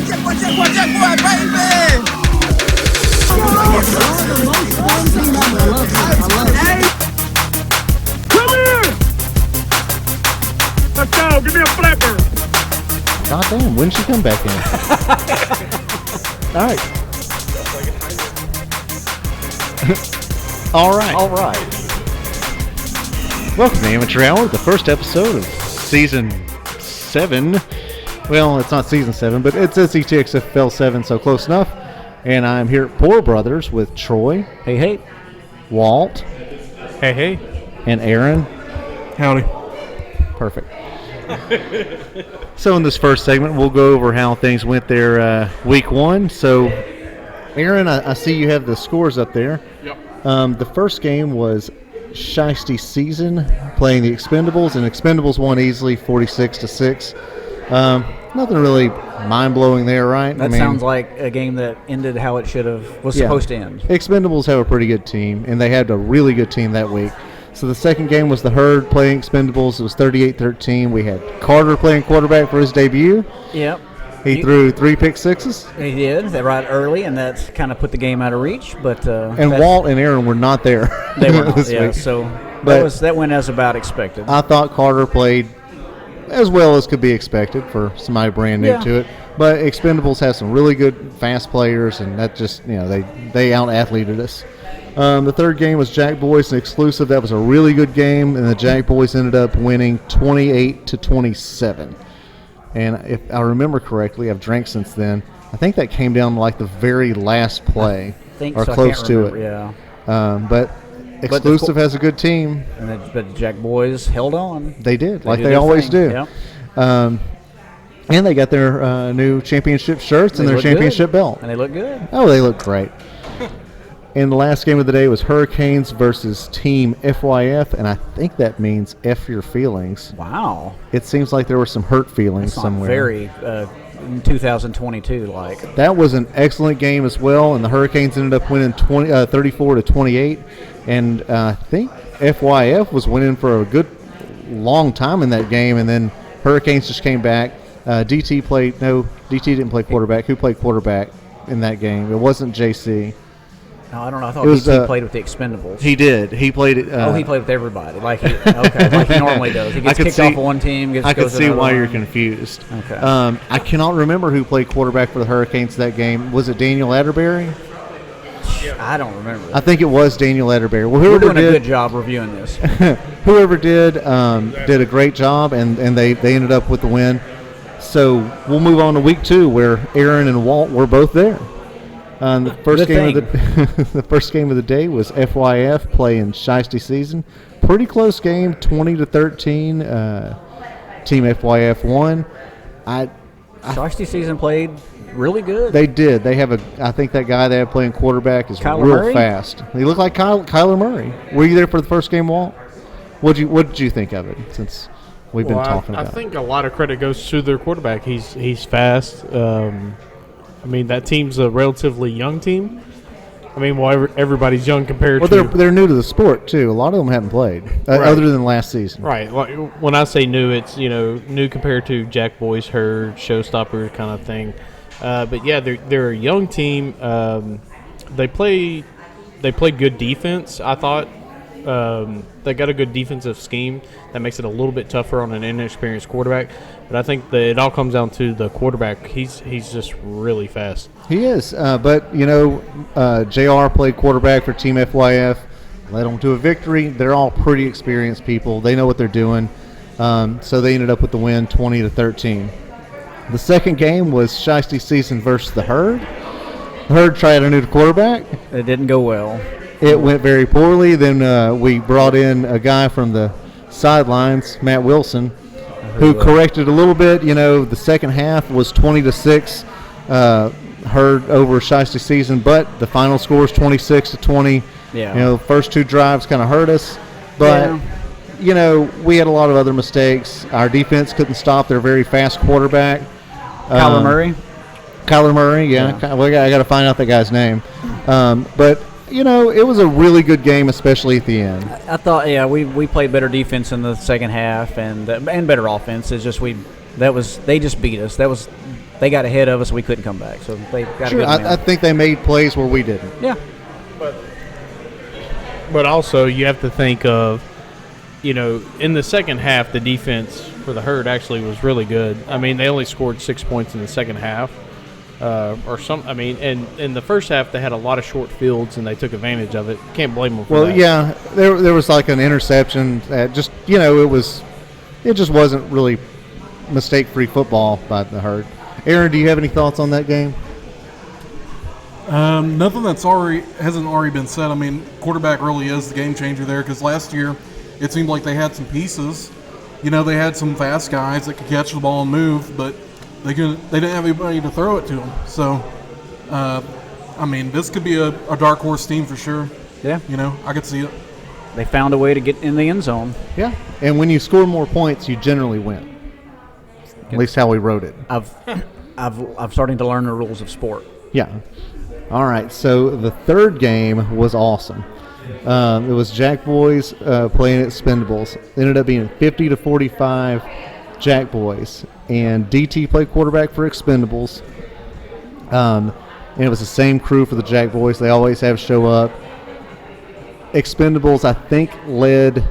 Jack boy, baby. Come here! Let's go, give me a flipper. God damn, when did she come back in? All right. All right. Welcome to Amateur Hour, the first episode of Season 7. Well, it's not Season 7, but it's a CTXFL7, so close enough. And I'm here at Poor Brothers with Troy. Hey, hey. Walt. Hey, hey. And Aaron. Howdy. Perfect. So in this first segment, we'll go over how things went there week one. So, Aaron, I see you have the scores up there. Yep. The first game was Shiesty Season playing the Expendables, and Expendables won easily 46-6. Nothing really mind-blowing there, right? That sounds like a game that ended how it was supposed to end. Expendables have a pretty good team, and they had a really good team that week. So the second game was the Herd playing Expendables. It was 38-13. We had Carter playing quarterback for his debut. Yep. He threw 3 pick sixes. He did. That right early, and that's kind of put the game out of reach. But and Walt and Aaron were not there. They were not. this Yeah. week. So But that went as about expected. I thought Carter played as well as could be expected for somebody brand new to it. But Expendables has some really good fast players, and that just, they out-athleted us. The third game was Jack Boys and Exclusive. That was a really good game, and the Jack Boys ended up winning 28-27. And if I remember correctly, I've drank since then. I think that came down to like the very last play, or so. close to it. Yeah. But Exclusive has a good team. But the Jack Boys held on. They did, like they always do. Yep. And they got their new championship shirts and their championship belt. And they look good. Oh, they look great. And the last game of the day was Hurricanes versus Team FYF, and I think that means F your feelings. Wow. It seems like there were some hurt feelings somewhere. Very 2022 like. That was an excellent game as well, and the Hurricanes ended up winning 34-28. And I think FYF was winning for a good long time in that game, and then Hurricanes just came back. DT didn't play quarterback. Who played quarterback in that game? It wasn't JC. No, I don't know. I thought DT played with the Expendables. He did. He played it. He played with everybody, like he normally does. He gets kicked off of one team. I could see why you're confused. Okay. I cannot remember who played quarterback for the Hurricanes that game. Was it Daniel Atterbury? I don't remember. I think it was Daniel Atterbury. Well, we're doing a good job reviewing this. Whoever did a great job, and they ended up with the win. So we'll move on to week 2, where Aaron and Walt were both there. The first game of the day was FYF playing Shiesty Season. Pretty close game, 20-13. Team FYF won. Shiesty Season played really good. They did. They have I think that guy they have playing quarterback is Kyler real Murray? fast. He looked like Kyler Murray. Were you there for the first game, Walt? What did you think of it? Since we've been talking about it. I think a lot of credit goes to their quarterback. He's fast. That team's a relatively young team. Everybody's young compared to. Well, they're new to the sport too. A lot of them haven't played, other than last season. Right. When I say new, it's new compared to Jack Boys, Herd, Showstopper kind of thing. But yeah, they're a young team. They play good defense. I thought they got a good defensive scheme that makes it a little bit tougher on an inexperienced quarterback. But I think that it all comes down to the quarterback. He's just really fast. He is. But JR played quarterback for Team FYF. Led them to a victory. They're all pretty experienced people. They know what they're doing. So they ended up with the win, 20-13. The second game was Shiesty Season versus the Herd. The Herd tried a new quarterback. It didn't go well. It went very poorly. Then we brought in a guy from the sidelines, Matt Wilson, who corrected a little bit. The second half was 20-6, Herd over Shiesty Season, but the final score is 26-20. Yeah. First 2 drives kind of hurt us, but we had a lot of other mistakes. Our defense couldn't stop their very fast quarterback. Kyler Murray? Kyler Murray, yeah. I got to find out that guy's name. But, it was a really good game, especially at the end. I thought, we played better defense in the second half and better offense. It's just we They just beat us. They got ahead of us. We couldn't come back. So they got Sure, a good I think they made plays where we didn't. yeah. But also, you have to think of, in the second half, the defense for the Herd actually was really good. I mean, they only scored 6 points in the second half. And in the first half, they had a lot of short fields, and they took advantage of it. Can't blame them for that. Well, yeah, there was like an interception that just, it just wasn't really mistake-free football by the Herd. Aaron, do you have any thoughts on that game? Nothing hasn't already been said. I mean, quarterback really is the game changer there, because last year it seemed like they had some pieces. They had some fast guys that could catch the ball and move, but they didn't have anybody to throw it to them. So, this could be a dark horse team for sure. Yeah. I could see it. They found a way to get in the end zone. Yeah, and when you score more points, you generally win. At least how we wrote it. I'm starting to learn the rules of sport. Yeah. All right, so the third game was awesome. It was Jack Boys playing Expendables. It ended up being 50-45 Jack Boys. And DT played quarterback for Expendables. And it was the same crew for the Jack Boys. They always have show up. Expendables, I think, led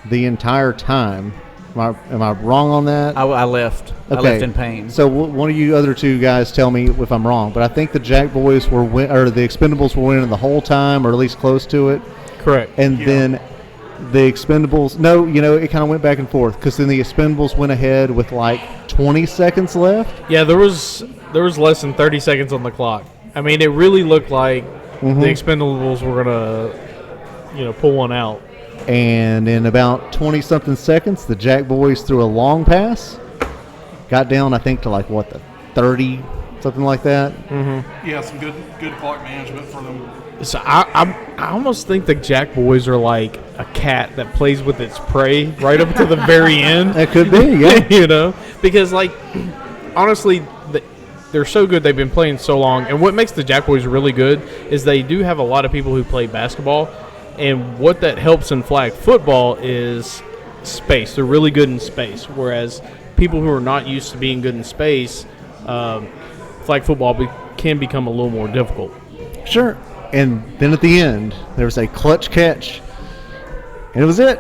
the entire time. Am I wrong on that? I left. Okay. I left in pain. So one of you other two guys tell me if I'm wrong, but I think the Jack Boys or the Expendables were winning the whole time, or at least close to it. Correct. And then the Expendables, it kind of went back and forth, because then the Expendables went ahead with like 20 seconds left. Yeah, there was less than 30 seconds on the clock. I mean, it really looked like the Expendables were gonna, pull one out. And in about 20-something seconds, the Jack Boys threw a long pass. Got down, I think, to the 30, something like that. Mm-hmm. Yeah, some good clock management for them. So I almost think the Jack Boys are like a cat that plays with its prey right up to the very end. That could be, yeah. Because, honestly, they're so good. They've been playing so long. And what makes the Jack Boys really good is they do have a lot of people who play basketball. And what that helps in flag football is space. They're really good in space. Whereas people who are not used to being good in space, flag football can become a little more difficult. Sure. And then at the end, there was a clutch catch. And it was it.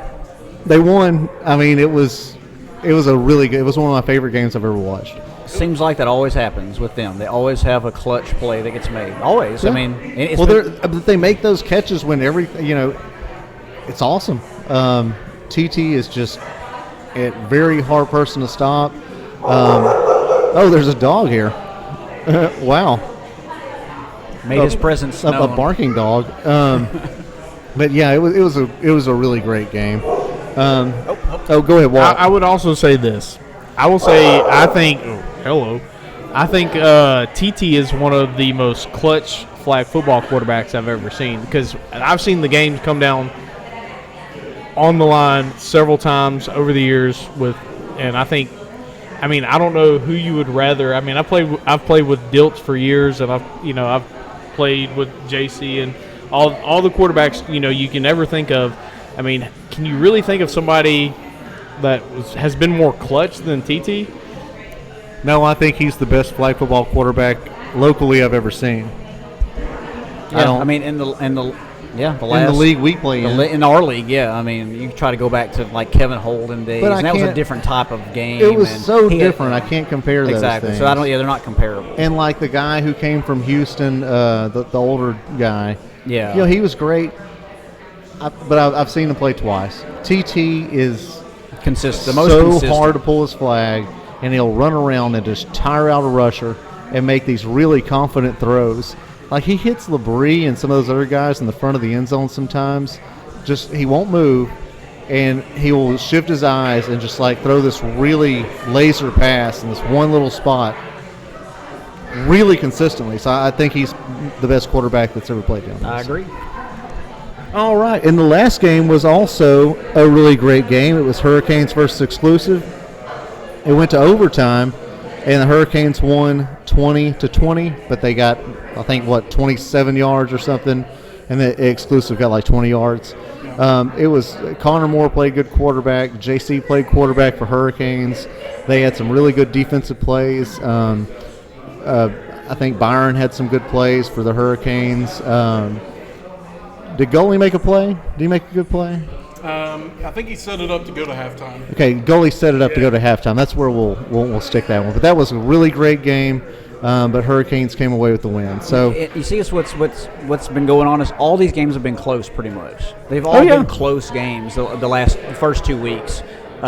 They won. I mean, it was a really good. It was one of my favorite games I've ever watched. Seems like that always happens with them. They always have a clutch play that gets made. Always. Yeah. I mean, they make those catches when everything, it's awesome. TT is just a very hard person to stop. There's a dog here. Wow. Made his presence known. A barking dog. But yeah, it was a really great game. Go ahead, Walt. I would also say this. I think TT is one of the most clutch flag football quarterbacks I've ever seen, because I've seen the games come down on the line several times over the years and I don't know who you would rather. I mean, I've played with Dilts for years, and I've played with JC and all the quarterbacks you can ever think of. I mean, can you really think of somebody that has been more clutch than TT? No, I think he's the best flag football quarterback locally I've ever seen. Yeah, in the league we play in our league, yeah. I mean, you try to go back to like Kevin Holden days, and that was a different type of game. It was so different. I can't compare those things. So they're not comparable. And like the guy who came from Houston, the older guy, yeah, he was great. But I've seen him play twice. TT is consistent. Hard to pull his flag, and he'll run around and just tire out a rusher and make these really confident throws. Like, he hits Labrie and some of those other guys in the front of the end zone sometimes. Just, he won't move, and he will shift his eyes and just, throw this really laser pass in this one little spot really consistently. So I think he's the best quarterback that's ever played down there. I agree. All right, and the last game was also a really great game. It was Hurricanes versus Exclusive. It went to overtime, and the Hurricanes won 20-20, but they got, I think, 27 yards or something, and the Exclusive got 20 yards. It was Connor Moore played good quarterback. JC played quarterback for Hurricanes. They had some really good defensive plays. I think Byron had some good plays for the Hurricanes. Did Goalie make a play? Did he make a good play? I think he set it up to go to halftime. Okay, Goalie set it up to go to halftime. That's where we'll stick that one. But that was a really great game. But Hurricanes came away with the win. So you see, what's been going on is all these games have been close, pretty much. They've all been close games the first 2 weeks.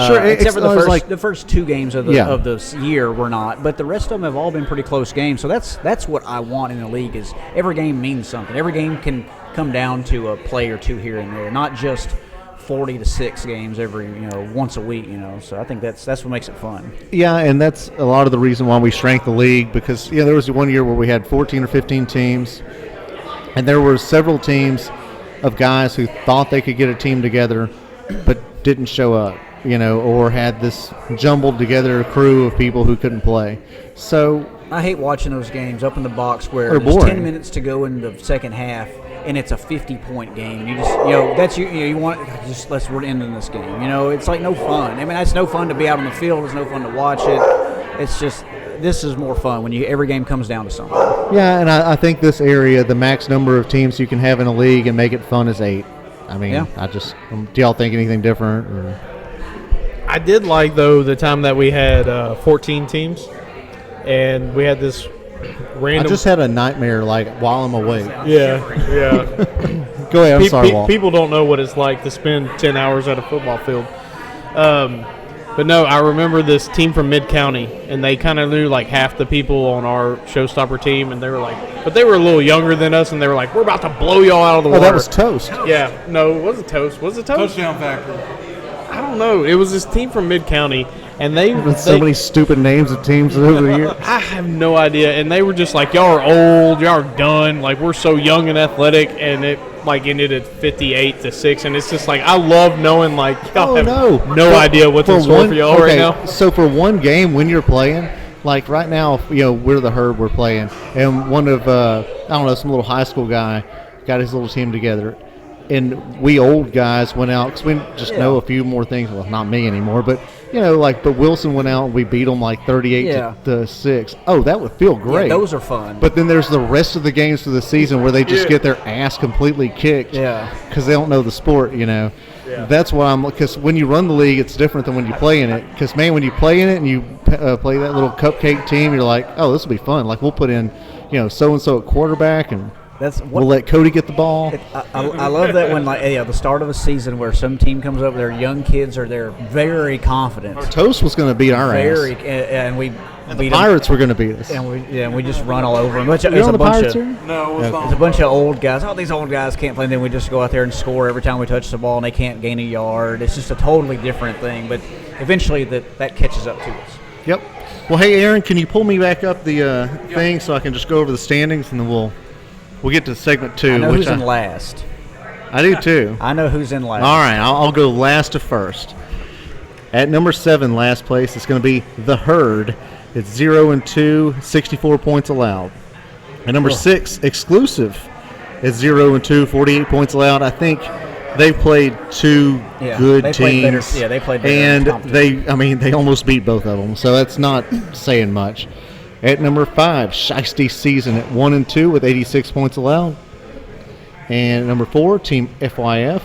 Sure, except for the first 2 games of this year were not, but the rest of them have all been pretty close games. So that's what I want in the league is every game means something. Every game can come down to a play or two here and there, not just 40 to 6 games every once a week. So I think that's what makes it fun. Yeah, and that's a lot of the reason why we shrank the league because there was one year where we had 14 or 15 teams, and there were several teams of guys who thought they could get a team together, but didn't show up. Or had this jumbled together crew of people who couldn't play. So I hate watching those games up in the box where there's 10 minutes to go in the second half and it's a 50-point game. And you just, you want we're ending this game. It's like no fun. I mean, it's no fun to be out on the field. It's no fun to watch it. It's just this is more fun when every game comes down to something. Yeah, and I think this area, the max number of teams you can have in a league and make it fun is 8. I mean, do y'all think anything different? Or? I did like, though, the time that we had 14 teams, and we had this random. I just had a nightmare, while I'm awake. Yeah. Go ahead, I'm sorry, Walt. People don't know what it's like to spend 10 hours at a football field. But no, I remember this team from Mid-County, and they kind of knew, half the people on our Showstopper team, and they were but they were a little younger than us, and they were like, we're about to blow y'all out of the water. Oh, that was Toast. Yeah. No, it wasn't Toast. Was it Toast? Touchdown Factory. I don't know. It was this team from Mid-County, and they so many stupid names of teams over the years. I have no idea, and they were just like, y'all are old, y'all are done. We're so young and athletic, and it ended at 58-6, and it's just I love knowing y'all have no idea what's in store for y'all right now. So for one game when you're playing, right now, we're the Herd, we're playing, and one of some little high school guy got his little team together. And we old guys went out because we just know a few more things. Well, not me anymore, but but Wilson went out and we beat them 38-6. Oh, that would feel great. Yeah, those are fun. But then there's the rest of the games of the season where they just get their ass completely kicked. Yeah, because they don't know the sport. Yeah. That's why because when you run the league, it's different than when you play in it. Because man, when you play in it and you play that little cupcake team, you're like, oh, this will be fun. We'll put in so and so at quarterback and. We'll let Cody get the ball. I love that when the start of a season where some team comes up, their young kids they're very confident. Our Toast was going to beat our ass. And the Pirates were going to beat us. And we just run all over them. No, it's a bunch of old guys. Oh, these old guys can't play. And then we just go out there and score every time we touch the ball, and they can't gain a yard. It's just a totally different thing. But eventually that catches up to us. Yep. Well, hey, Aaron, can you pull me back up the thing so I can just go over the standings, and then we'll get to segment 2. I know who's in last. I do too. I know who's in last. All right, I'll go last to first. At number 7, last place, it's going to be the Herd. It's 0-2, 64 points allowed. At number 6, Exclusive. It's 0-2, 48 points allowed. I think they've played 2 good teams. They played better. And they almost beat both of them, so that's not saying much. At number 5, Shiesty Season at 1-2 with 86 points allowed. And at number 4, Team FYF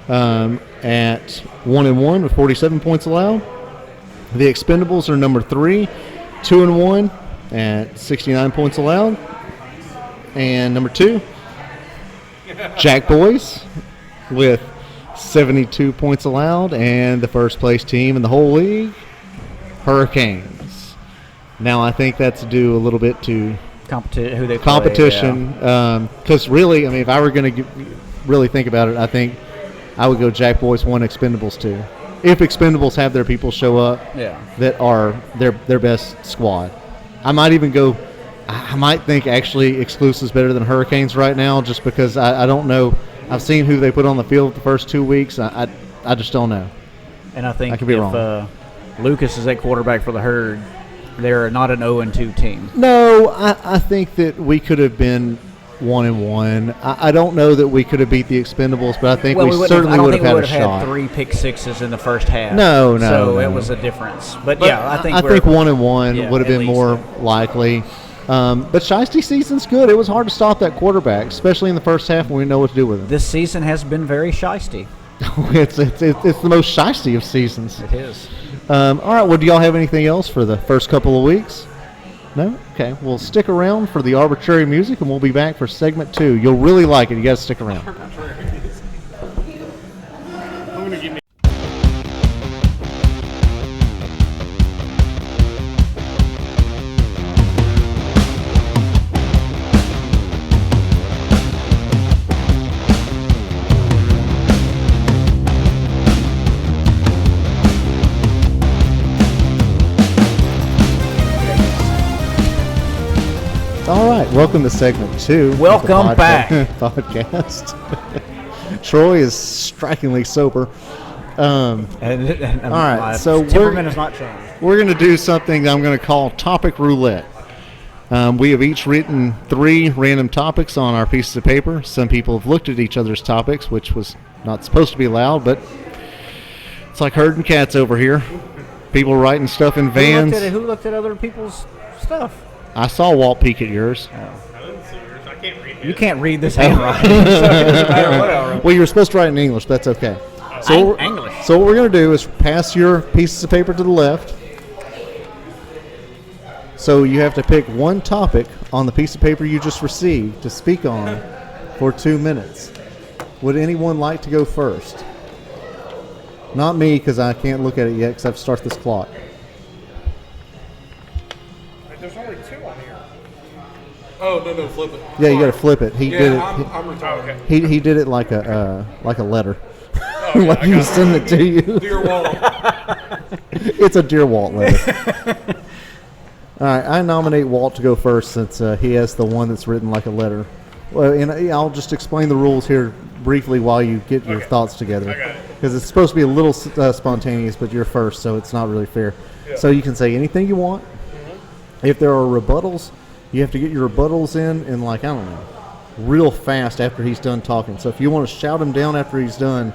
at 1-1 with 47 points allowed. The Expendables are number 3, 2-1 at 69 points allowed. And number 2, Jack Boys with 72 points allowed. And the first place team in the whole league, Hurricanes. Now, I think that's due a little bit to competition. Because really, if I were going to really think about it, I think I would go Jack Boys 1, Expendables 2. If Expendables have their people show up that are their best squad. I might even go – I might think actually Exclusive's better than Hurricanes right now just because I don't know. I've seen who they put on the field the first 2 weeks. I just don't know. And I think I could be wrong. Lucas is at quarterback for the Herd – they're not an 0-2 team. No, I think that we could have been 1-1. I don't know that we could have beat the Expendables, but I think we certainly would have had a shot. Had 3 pick sixes in the first half. No. It was a difference. But yeah, I think 1-1 would have been more likely. But Shiesty season's good. It was hard to stop that quarterback, especially in the first half when we know what to do with him. This season has been very shiesty. It's the most shiesty of seasons. It is. All right. Well, do y'all have anything else for the first couple of weeks? No? Okay. Well, stick around for the arbitrary music, and we'll be back for segment 2. You'll really like it. You got to stick around. All right, welcome to segment 2. Welcome back. Podcast. Troy is strikingly sober. All right, so temperament has not changed. We're going to do something I'm going to call topic roulette. We have each written 3 random topics on our pieces of paper. Some people have looked at each other's topics, which was not supposed to be allowed, but it's like herding cats over here. People writing stuff in vans. Who looked at other people's stuff? I saw Walt peek at yours. I didn't see yours. I can't read it. You can't read this handwriting, so it doesn't matter what I wrote. Well, you were supposed to write in English, but that's okay. So English. So what we're going to do is pass your pieces of paper to the left. So you have to pick one topic on the piece of paper you just received to speak on for 2 minutes. Would anyone like to go first? Not me, because I can't look at it yet because I have to start this clock. There's only 2 on here. Oh, no, flip it. Yeah, you got to flip it. He did it. I'm retired. Okay. He did it like a letter. Oh, yeah, like you send it to you. Dear Walt. It's a Dear Walt letter. All right, I nominate Walt to go first since he has the one that's written like a letter. Well, and I'll just explain the rules here briefly while you get your thoughts together. I got it. Because it's supposed to be a little spontaneous, but you're first, so it's not really fair. Yeah. So you can say anything you want. If there are rebuttals, you have to get your rebuttals in like, I don't know, real fast after he's done talking. So if you want to shout him down after he's done,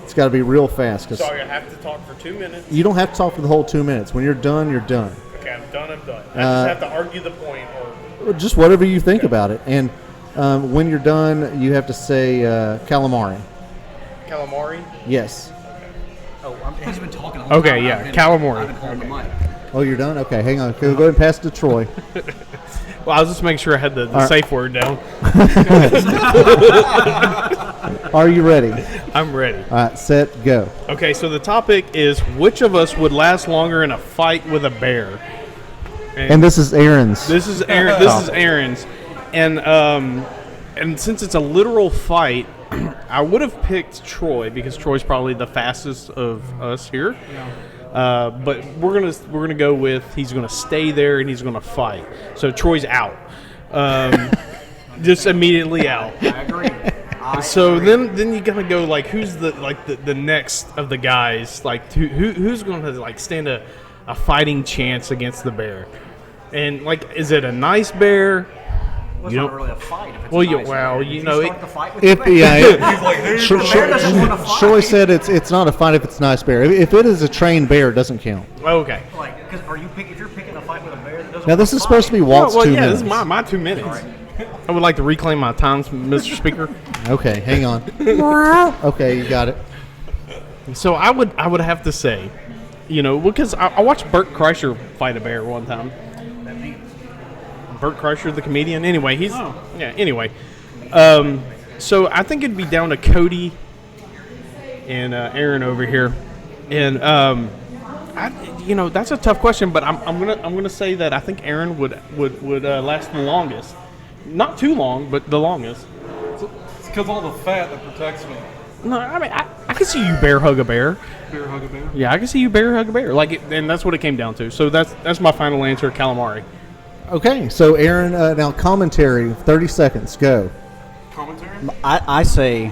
it's got to be real fast. So I have to talk for 2 minutes? You don't have to talk for the whole 2 minutes. When you're done, you're done. Okay, I'm done. I just have to argue the point. Or just whatever you think about it. And when you're done, you have to say calamari. Calamari? Yes. He's been talking. Okay, yeah, calamari. Oh, you're done? Okay, hang on. Go ahead and pass it to Troy. Well, I was just making sure I had the safe word down. Are you ready? I'm ready. All right, set, go. Okay, so the topic is which of us would last longer in a fight with a bear? And this is Aaron's. This is Aaron. This is Aaron's, and since it's a literal fight, I would have picked Troy because Troy's probably the fastest of us here. Yeah. But we're gonna go with he's gonna stay there and he's gonna fight. So Troy's out, just immediately out. I agree. So then you gotta go like who's the next of the guys like who's gonna like stand a fighting chance against the bear, and like is it a nice bear? Well, it's not really a fight. If it's Well, a nice bear. you know, start the fight with the bear. Troy said it's not a fight if it's a nice bear. If it is a trained bear, it doesn't count. Okay. Like, because if you're picking a fight with a bear, that doesn't. Now this is supposed to be Walt's 2 minutes. This is my 2 minutes. I would like to reclaim my time, Mr. Speaker. Okay, hang on. Okay, you got it. So I would have to say, because I watched Bert Kreischer fight a bear one time. Bert Kreischer, the comedian. Anyway, Anyway, so I think it'd be down to Cody and Aaron over here, and that's a tough question. But I'm gonna say that I think Aaron would last the longest, not too long, but the longest. It's because all the fat that protects me. No, I mean I can see you bear hug a bear. Bear hug a bear? Yeah, I can see you bear hug a bear. And that's what it came down to. So that's my final answer, calamari. Okay, so Aaron, now commentary, 30 seconds, go. Commentary? I say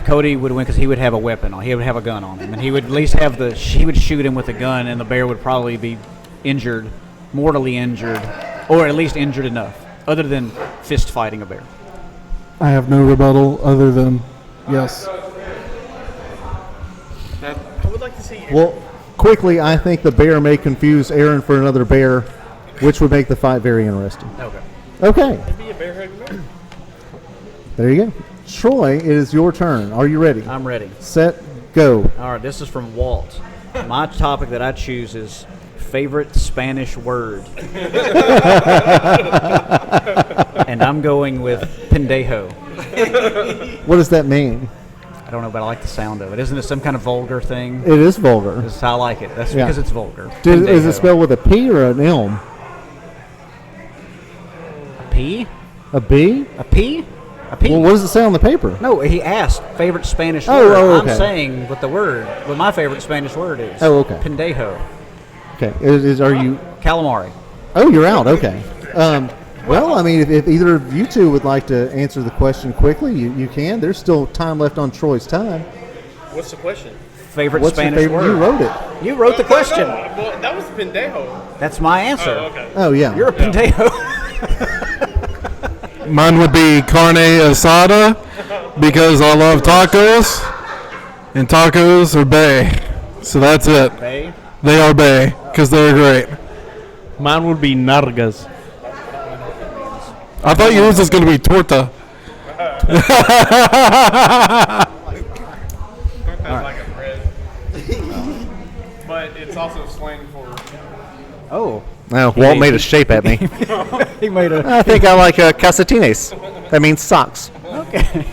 Cody would win because he would have a weapon on. He would have a gun on him, and he would at least have he would shoot him with a gun, and the bear would probably be mortally injured, or at least injured enough, other than fist fighting a bear. I have no rebuttal other than yes. I would like to see you. Well, quickly, I think the bear may confuse Aaron for another bear, which would make the fight very interesting. Okay. Okay, Be a bear hug bear. there you go. Troy, it is your turn. Are you ready? I'm ready. Set, go. All right, this is from Walt. My topic that I choose is favorite Spanish word. And I'm going with pendejo. What does that mean? I don't know, but I like the sound of it. Isn't it some kind of vulgar thing? It is vulgar. This is how I like it. That's Yeah. because it's vulgar. Is Pendejo. it spelled with a P or an M? A P? A B? A P? A P? Well, what does it say on the paper? No, he asked favorite Spanish Oh, word. oh, okay. I'm saying what the word, what my favorite Spanish word is. Oh, okay. Pendejo. Okay. Are you? Calamari. Oh, you're out. Okay. Well, I mean, if either of you two would like to answer the question quickly, you can. There's still time left on Troy's time. What's the question? Favorite What's Spanish your favorite? word. You wrote it. You wrote the question. Well, that was pendejo. That's my answer. Oh, okay. Oh, yeah. You're a pendejo. Mine would be carne asada because I love tacos, and tacos are bay. So that's it. Bay. They are bay because they're great. Mine would be nargas. I thought yours was going to be torta. Torta's like a bread. But it's also slang for. Oh. Oh, Walt made a shape at me. He made a. I think I like calcetines. That means socks. Okay.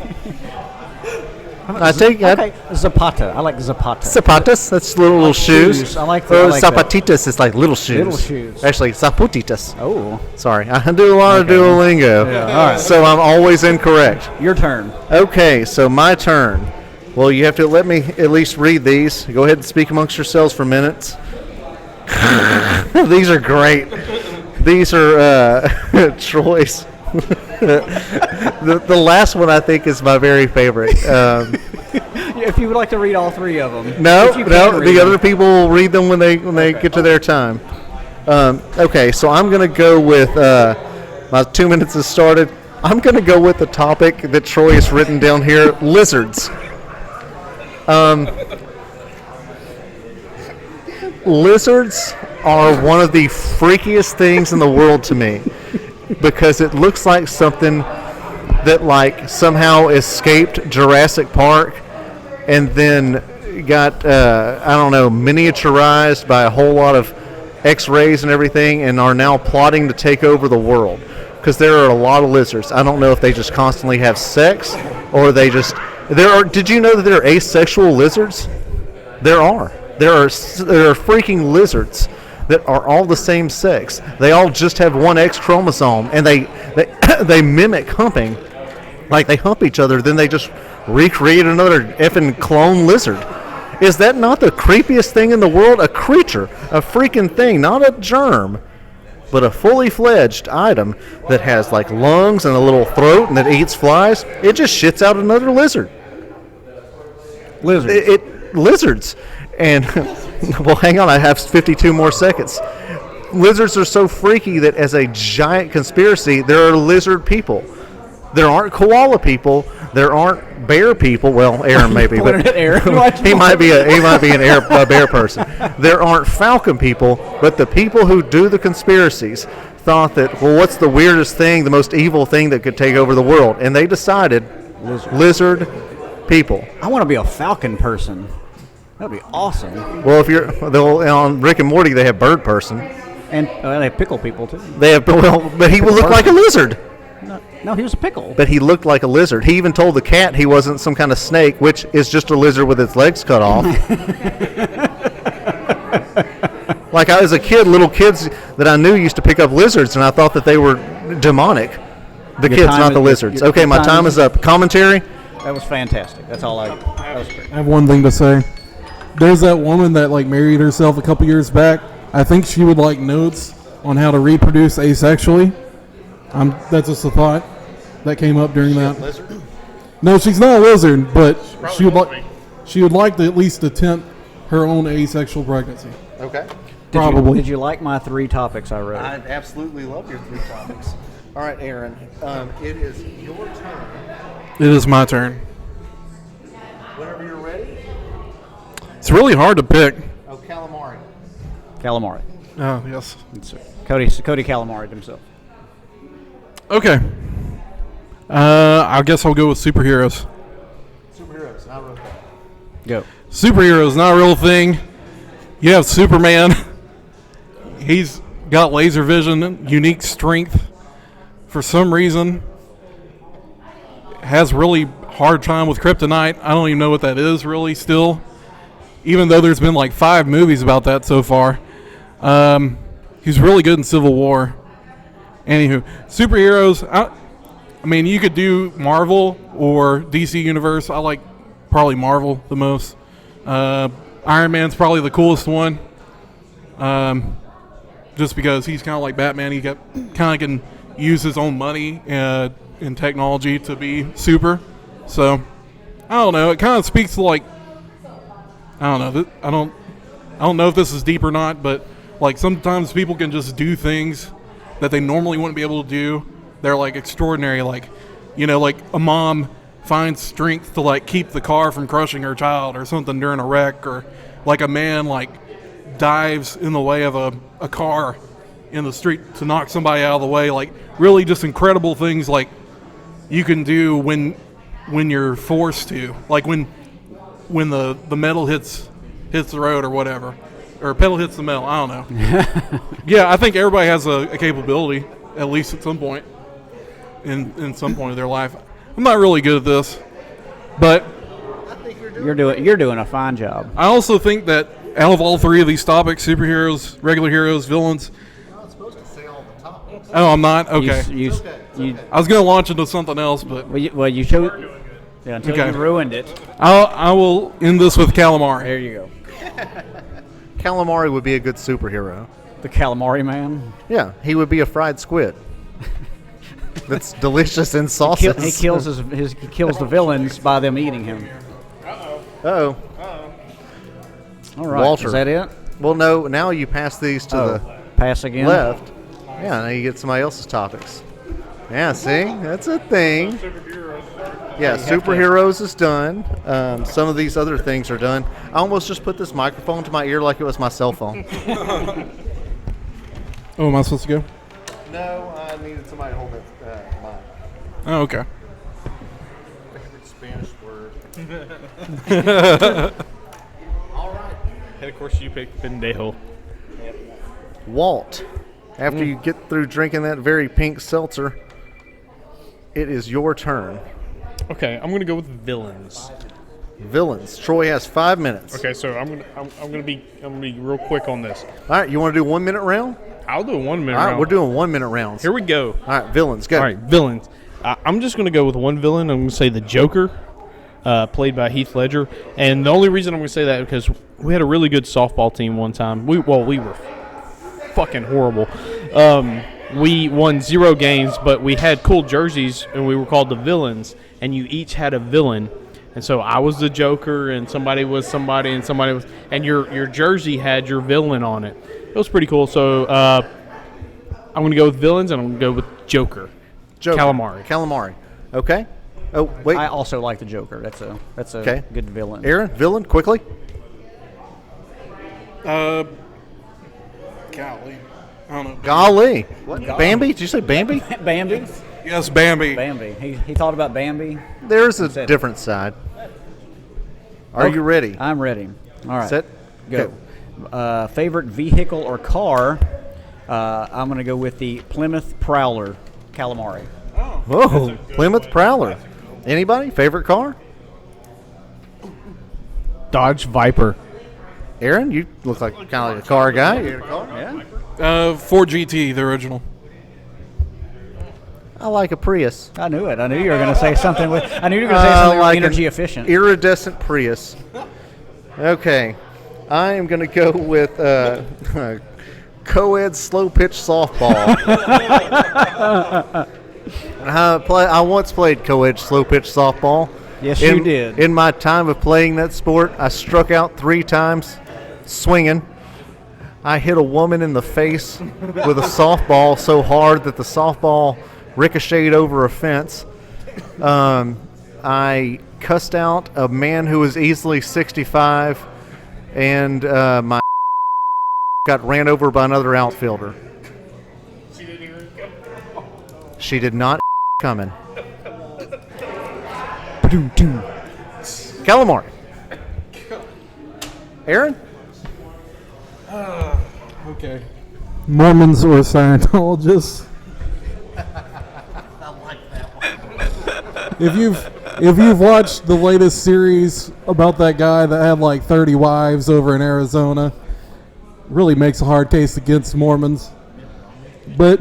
I think Okay. Zapata. I like Zapata. zapatos. That's little shoes. shoes. I like that. I like that. Zapatitas is like little shoes. Little shoes. Actually, zaputitas. Oh. Sorry, I do a lot of Duolingo. Yeah, all right. So I'm always incorrect. Your turn. Okay, so my turn. Well, you have to let me at least read these. Go ahead and speak amongst yourselves for minutes. These are great. These are Troy's. the last one I think is my very favorite. If you would like to read all three of them. No, If you can no. read The them. other people will read them when they get to their time. Okay, so I'm gonna go with my 2 minutes has started. I'm gonna go with the topic that Troy has written down here: lizards. Lizards are one of the freakiest things in the world to me because it looks like something that like somehow escaped Jurassic Park and then got I don't know, miniaturized by a whole lot of X-rays and everything and are now plotting to take over the world because there are a lot of lizards. I don't know if they just constantly have sex or they just did you know that there are asexual lizards? There are freaking lizards that are all the same sex. They all just have one X chromosome, and they mimic humping, like they hump each other. Then they just recreate another effing clone lizard. Is that not the creepiest thing in the world? A creature, a freaking thing, not a germ, but a fully fledged item that has like lungs and a little throat and that eats flies. It just shits out another lizard. Lizards. And, well, hang on, I have 52 more seconds. Lizards are so freaky that as a giant conspiracy, there are lizard people. There aren't koala people. There aren't bear people. Well, Aaron maybe, but he might be a bear person. There aren't falcon people, but the people who do the conspiracies thought that, well, what's the weirdest thing, the most evil thing that could take over the world? And they decided lizard people. I want to be a falcon person. That would be awesome. Well, if you're on Rick and Morty, they have bird person. And they have pickle people too. They have but he would look like a lizard. No, he was a pickle. But he looked like a lizard. He even told the cat he wasn't some kind of snake, which is just a lizard with its legs cut off. Like I was a kid, little kids that I knew used to pick up lizards, and I thought that they were demonic. The kids, not the lizards. Okay, my time is up. Commentary? That was fantastic. That's all that was great. I have one thing to say. There's that woman that like married herself a couple years back. I think she would like notes on how to reproduce asexually. That's just a thought that came up during that. Lizard? No, she's not a lizard, but she would like to at least attempt her own asexual pregnancy. Okay. Probably. Did you like my 3 topics I wrote? I absolutely love your 3 topics. All right, Aaron, it is your turn. It is my turn. Whenever you're ready. It's really hard to pick. Oh, calamari. Calamari. Oh, yes. Cody Calamari himself. Okay. I guess I'll go with superheroes. Superheroes, not real. Go. Superheroes, not a real thing. You have Superman. He's got laser vision, unique strength. For some reason, has really hard time with kryptonite. I don't even know what that is really still. Even though there's been like 5 movies about that so far. He's really good in Civil War. Anywho, superheroes, I mean, you could do Marvel or DC Universe. I like probably Marvel the most. Iron Man's probably the coolest one. Just because he's kind of like Batman. He kind of can use his own money and technology to be super. So, I don't know. It kind of speaks to like, I don't know. I don't know if this is deep or not, but like sometimes people can just do things that they normally wouldn't be able to do. They're like extraordinary, like, you know, like a mom finds strength to like keep the car from crushing her child or something during a wreck, or like a man like dives in the way of a car in the street to knock somebody out of the way. Like really just incredible things like you can do when you're forced to, like when the metal hits the road or whatever, or pedal hits the metal. I don't know. Yeah, I think everybody has a capability at least at some point in some point of their life. I'm not really good at this, but You're doing a fine job. I also think that out of all 3 of these topics, superheroes, regular heroes, villains. You're not supposed to say all the topics. Oh, I'm not. Okay. You I was gonna launch into something else, but you showed. Yeah, until Okay. you ruined it. I will end this with calamari. There you go. Calamari would be a good superhero. The Calamari Man. Yeah, he would be a fried squid. That's delicious in sauces. He kills he kills the villains by them eating him. Uh-oh. All right. Walter. Is that it? Well, no, now you pass these to the Pass again. left. Yeah, now you get somebody else's topics. Yeah, see? That's a thing. Yeah, superheroes is done. Some of these other things are done. I almost just put this microphone to my ear like it was my cell phone. Oh, am I supposed to go? No, I needed somebody to hold that mic. Oh, okay. Favorite Spanish word. And of course, you picked pendejo. Walt, after you get through drinking that very pink seltzer, it is your turn. Okay, I'm gonna go with villains. Villains. Troy has 5 minutes. Okay, so I'm gonna be real quick on this. All right, you want to do 1 minute round? I'll do a 1 minute All right, round. we're doing 1 minute rounds. Here we go. All right, villains, go. All right, villains. I'm just going to go with one villain. I'm going to say the Joker, played by Heath Ledger. And the only reason I'm going to say that is because we had a really good softball team one time. We were fucking horrible. We won 0 games, but we had cool jerseys, and we were called the Villains. And you each had a villain. And so I was the Joker, and somebody was somebody, and somebody was, and your jersey had your villain on it. It was pretty cool. So I'm going to go with villains, and I'm going to go with Joker. Calamari. Calamari. Okay. Oh, wait. I also like the Joker. That's a Okay. good villain. Aaron, villain, quickly. Golly. I don't know. Golly. What? Bambi? Did you say Bambi? Bambi. Yes, Bambi. Bambi. He thought about Bambi. There's a Set. different side. Are you ready? I'm ready. All right. Set. Go. Favorite vehicle or car? I'm going to go with the Plymouth Prowler Calamari. Whoa, Plymouth Prowler. Anybody? Favorite car? Dodge Viper. Aaron, you look like kind of like a car guy. You got a car? Yeah. Ford GT, the original. I like a Prius. I knew it. I knew you were going to say something with. I knew you were going to say something like energy an efficient. Iridescent Prius. Okay, I am going to go with co-ed slow pitch softball. I once played co-ed slow pitch softball. Yes, you did. In my time of playing that sport, I struck out 3 times swinging. I hit a woman in the face with a softball so hard that the softball ricocheted over a fence. I cussed out a man who was easily 65, and my got ran over by another outfielder. She didn't even come. She did not coming. Calamari. Aaron? Okay. Mormons or Scientologists? If you've watched the latest series about that guy that had like 30 wives over in Arizona, really makes a hard case against Mormons. But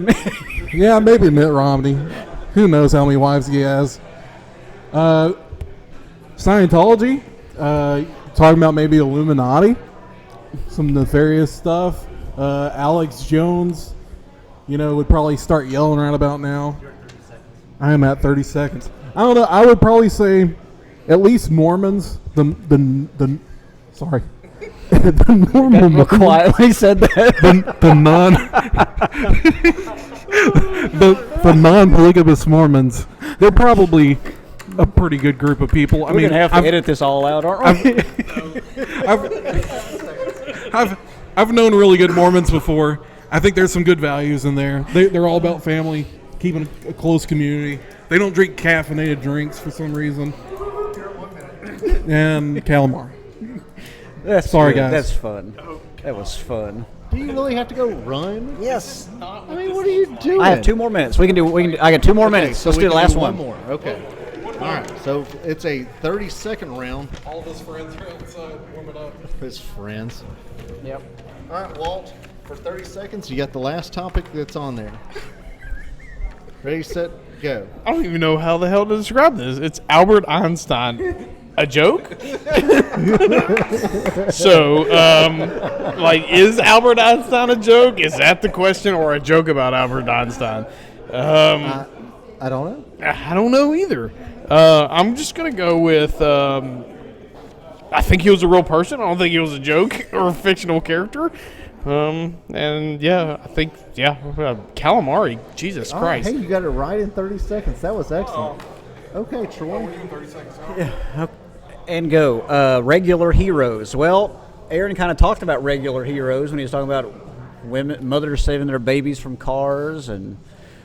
yeah, maybe Mitt Romney. Who knows how many wives he has? Scientology, talking about maybe Illuminati, some nefarious stuff. Alex Jones, would probably start yelling right about now. I am at 30 seconds. I don't know. I would probably say at least Mormons. The Mormon quietly said that. the non-polygamous Mormons. They're probably a pretty good group of people. We're gonna have to edit this all out, aren't we? I've known really good Mormons before. I think there's some good values in there. They're all about family, keeping a close community. They don't drink caffeinated drinks for some reason. And calamari. Sorry, guys. That's fun. That was fun. Do you really have to go run? Yes. I mean, what are you doing? I have 2 more minutes. I got 2 more minutes. So Let's do the last one. More. Okay. All right. So it's a 30-second round. All of his friends are outside warming up. His friends. Yep. All right, Walt. For 30 seconds, you got the last topic that's on there. Ready, set, go. I don't even know how the hell to describe this. It's Albert Einstein. A joke? So, is Albert Einstein a joke? Is that the question, or a joke about Albert Einstein? I don't know. I don't know either. I'm just going to go with, I think he was a real person. I don't think he was a joke or a fictional character. I think calamari. Jesus Christ. Hey, you got it right in 30 seconds. That was excellent. Okay, Troy. 30 seconds. Yeah. And go. Regular heroes. Well, Aaron kind of talked about regular heroes when he was talking about mothers saving their babies from cars and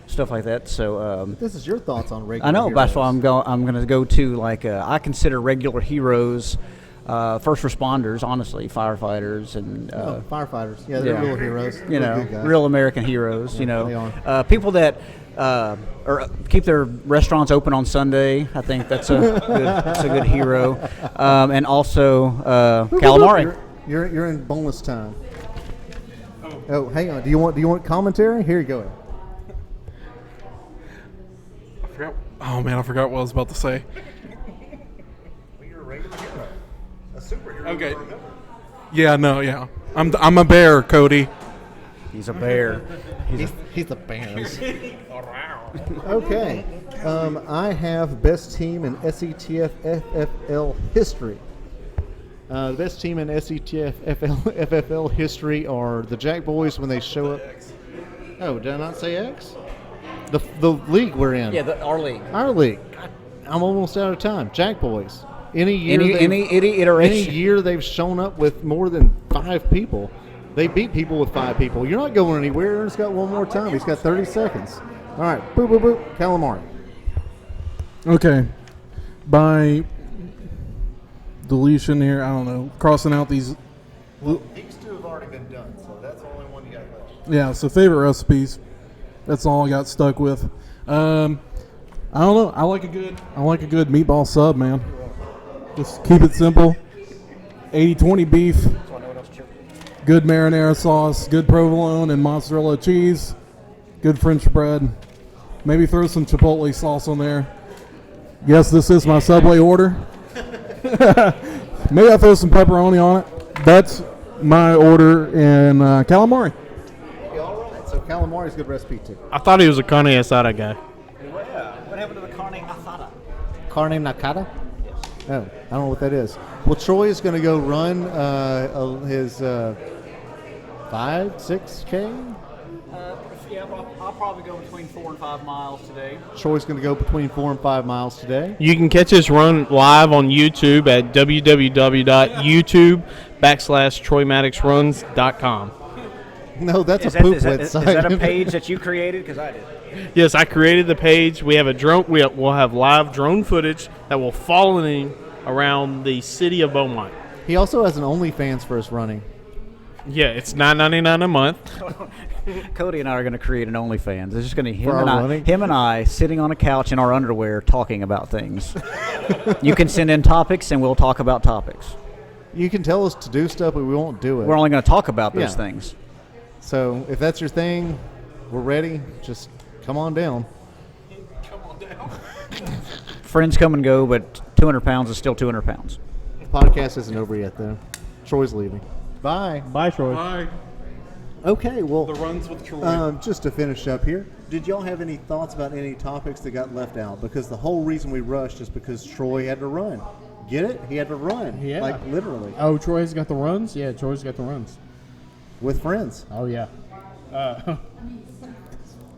stuff like that. So This is your thoughts on regular I know, heroes. that's why I'm going to go to I consider regular heroes first responders, honestly, firefighters and firefighters. Yeah, they're real heroes. They're good guys. Real American heroes. They are. People that or keep their restaurants open on Sunday. I think that's a good hero. And also calamari. You're in bonus time. Oh, hang on. Do you want commentary? Here you go. Oh man, I forgot what I was about to say. Okay. Yeah, no, yeah. I'm a bear, Cody. He's a bear. He's the Bears. Okay. I have best team in SETXFL history. The best team in SETXFL history are the Jack Boys when they show up. Oh, did I not say X? The league we're in. Yeah, our league. Our league. God, I'm almost out of time. Jack Boys. Any year they've shown up with more than 5 people, they beat people with 5 people. You're not going anywhere. Aaron's got one more time. He's got 30 seconds. All right. Boop, boop, boop. Calamari. Okay. By deletion here, I don't know, crossing out these. These 2 have already been done, so that's the only one you got left. Yeah, so favorite recipes. That's all I got stuck with. I don't know. I like a good meatball sub, man. Just keep it simple. 80-20 beef. Good marinara sauce. Good provolone and mozzarella cheese. Good French bread. Maybe throw some chipotle sauce on there. Yes, this is my Subway order. Maybe I'll throw some pepperoni on it. That's my order in calamari. So calamari is a good recipe too. I thought he was a carne asada guy. What happened to the carne asada? Carne nakata? Yes. Oh, I don't know what that is. Well, Troy is going to go run his 5-6K. Yeah, I'll probably go between 4 and 5 miles today. Troy's going to go between 4 and 5 miles today. You can catch us run live on YouTube at www.youtube.com/TroyMaddoxRuns.com. No, that's a poop website. Is that a page that you created? Because I did. Yes, I created the page. We have a drone. We'll have live drone footage that will follow him around the city of Beaumont. He also has an OnlyFans for his running. Yeah, it's $9.99 a month. Cody and I are going to create an OnlyFans. It's just going to be running? him and I sitting on a couch in our underwear talking about things. You can send in topics, and we'll talk about topics. You can tell us to do stuff, but we won't do it. We're only going to talk about those Yeah. things. So if that's your thing, we're ready. Just come on down. Friends come and go, but 200 pounds is still 200 pounds. The podcast isn't over yet, though. Troy's leaving. Bye. Bye, Troy. Bye. Okay, well, The runs with Troy. just to finish up here, did y'all have any thoughts about any topics that got left out? Because the whole reason we rushed is because Troy had to run. Get it? He had to run. Yeah. Like, literally. Oh, Troy's got the runs? Yeah, Troy's got the runs. With friends. Oh, yeah.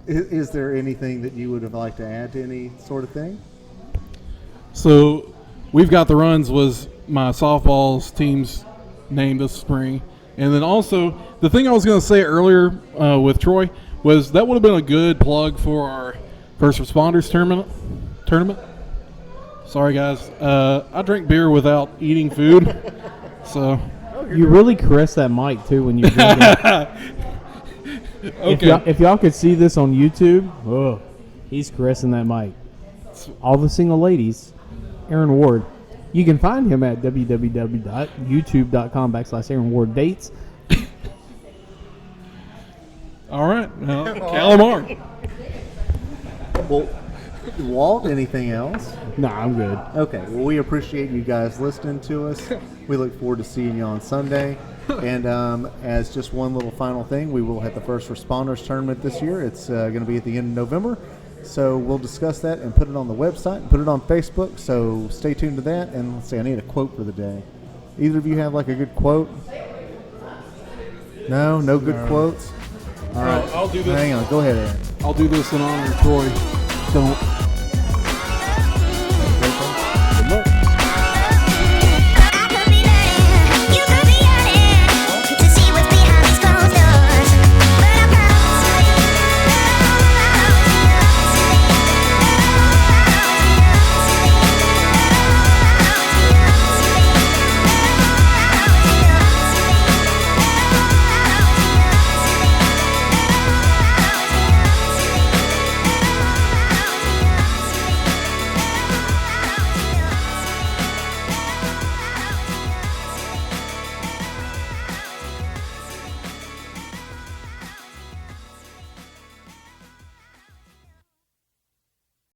Is there anything that you would have liked to add to any sort of thing? So, We've Got the Runs was my softball's team's name this spring. And then also, the thing I was going to say earlier with Troy was that would have been a good plug for our first responders tournament. Sorry, guys. I drink beer without eating food. So You really caress that mic, too, when you're drinking. okay. If y'all could see this on YouTube, he's caressing that mic. All the single ladies, Aaron Ward. You can find him at www.youtube.com/Aaron Ward Dates. All right. Calamar. Well, Walt, anything else? Nah, I'm good. Okay. Well, we appreciate you guys listening to us. We look forward to seeing you on Sunday. And as just one little final thing, we will have the first responders tournament this year. It's going to be at the end of November. So we'll discuss that and put it on the website and put it on Facebook. So stay tuned to that. And let's see, I need a quote for the day. Either of you have like a good quote? No good quotes? All right. I'll do this. Hang on. Go ahead, Aaron. I'll do this in honor of Troy. Don't